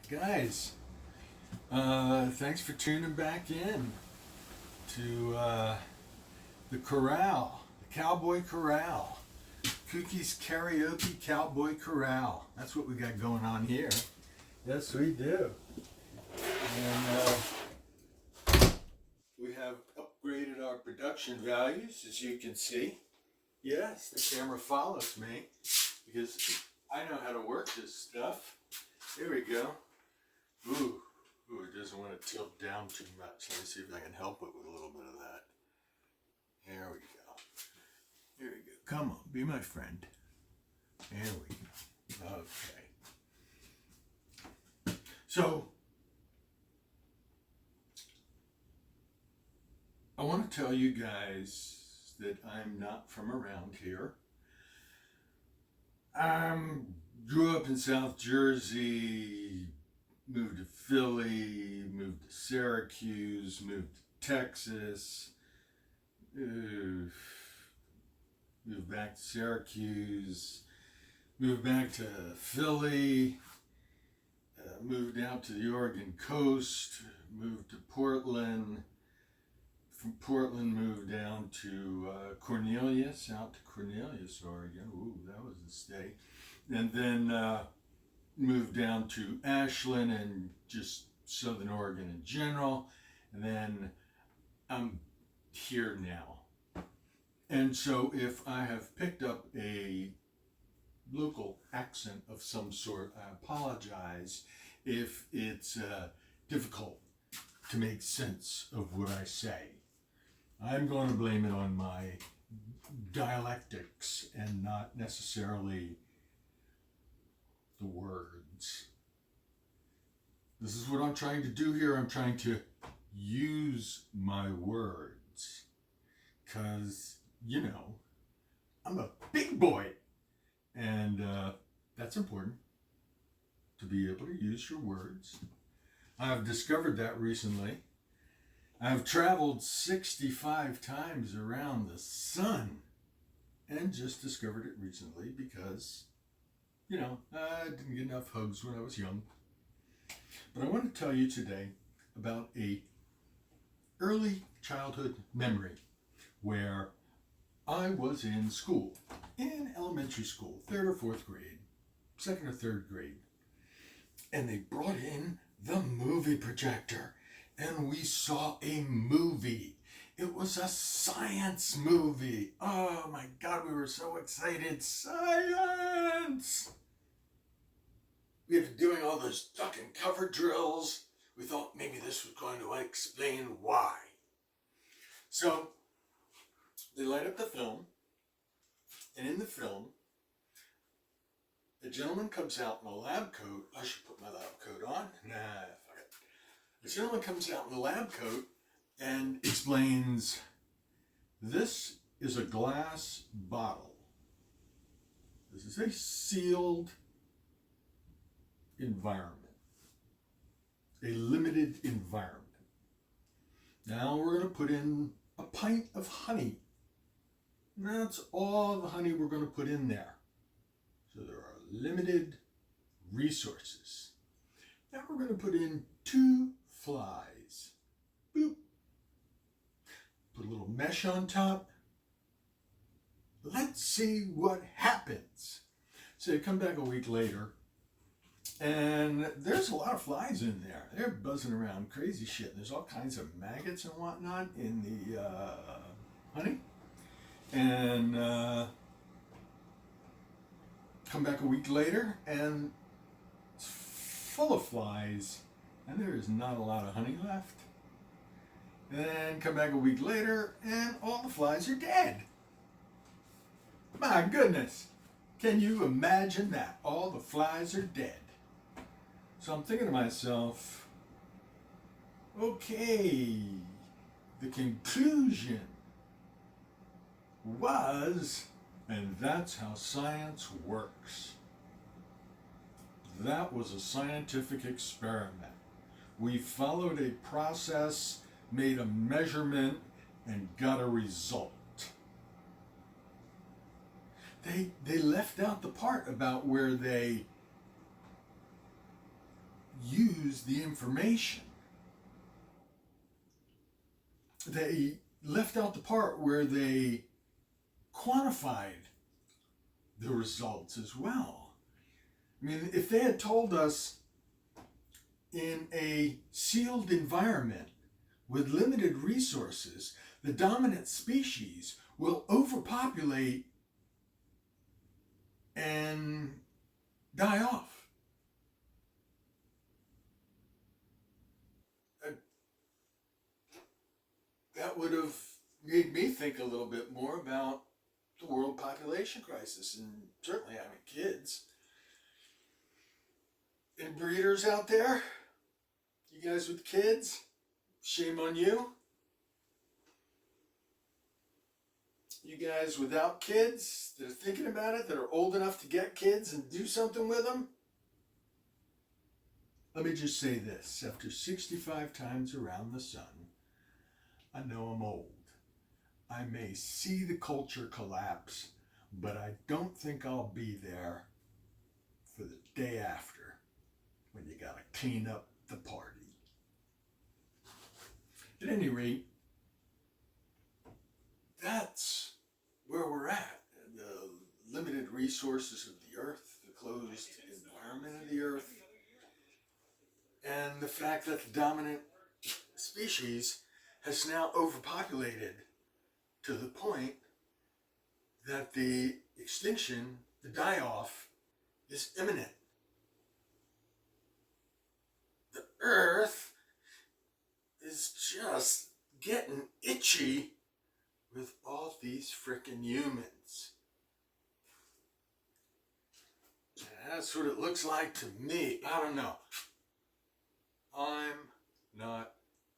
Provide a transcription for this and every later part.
Guys, thanks for tuning back in to the Corral, the Cowboy Corral. Kookie's Karaoke Cowboy Corral. That's what we got going on here. Yes, we do. And we have upgraded our production values, as you can see. Yes, the camera follows me because I know how to work this stuff. Here we go. Ooh, it doesn't want to tilt down too much. Let me see if I can help it with a little bit of that. Here we go. Here we go. Come on, be my friend. There we go. Okay. So, I want to tell you guys that I'm not from around here. Grew up in South Jersey, moved to Philly, moved to Syracuse, moved to Texas, moved back to Syracuse, moved back to Philly, moved out to the Oregon coast, moved to Portland. From Portland, moved down to Cornelius, out to Cornelius, Oregon. Ooh, that was a stay. And then moved down to Ashland and just Southern Oregon in general. And then I'm here now. And so if I have picked up a local accent of some sort, I apologize if it's difficult to make sense of what I say. I'm going to blame it on my dialectics and not necessarily the words. This is what I'm trying to do here. I'm trying to use my words because, I'm a big boy. And that's important, to be able to use your words. I've discovered that recently. I've traveled 65 times around the sun and just discovered it recently because, I didn't get enough hugs when I was young. But I want to tell you today about a early childhood memory where I was in school, in elementary school, 3rd or 4th grade, 2nd or 3rd grade, and they brought in the movie projector. And we saw a movie. It was a science movie. Oh my God, we were so excited. Science! We had been doing all those duck and cover drills. We thought maybe this was going to explain why. So, they light up the film. And in the film, a gentleman comes out in a lab coat. I should put my lab coat on. Nah, fuck it. The gentleman comes out in a lab coat and explains, this is a glass bottle. This is a sealed environment, a limited environment. Now we're going to put in a pint of honey. And that's all the honey we're going to put in there. So there are limited resources. Now we're going to put in 2 flies. Boop. Put a little mesh on top. Let's see what happens. So you come back a week later, and there's a lot of flies in there. They're buzzing around crazy shit. There's all kinds of maggots and whatnot in the honey. And come back a week later, and it's full of flies. And there is not a lot of honey left. And then come back a week later, and all the flies are dead. My goodness. Can you imagine that? All the flies are dead. So I'm thinking to myself, okay, the conclusion was, and that's how science works. That was a scientific experiment. We followed a process, made a measurement, and got a result. They left out the part about where they use the information. They left out the part where they quantified the results as well. I mean, if they had told us in a sealed environment with limited resources, the dominant species will overpopulate and die off. That would have made me think a little bit more about the world population crisis, and certainly having kids. And breeders out there, you guys with kids, shame on you. You guys without kids that are thinking about it, that are old enough to get kids and do something with them. Let me just say this. After 65 times around the sun, I know I'm old. I may see the culture collapse, but I don't think I'll be there for the day after when you gotta clean up the party. At any rate, that's where we're at. The limited resources of the earth, the closed environment of the earth, and the fact that the dominant species has now overpopulated to the point that the extinction, the die-off, is imminent. The earth is just getting itchy with all these frickin' humans. That's what it looks like to me. I don't know. I'm not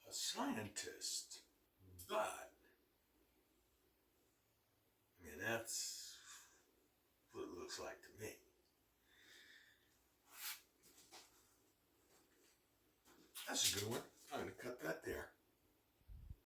a scientist, but I mean, that's what it looks like to me. That's a good one.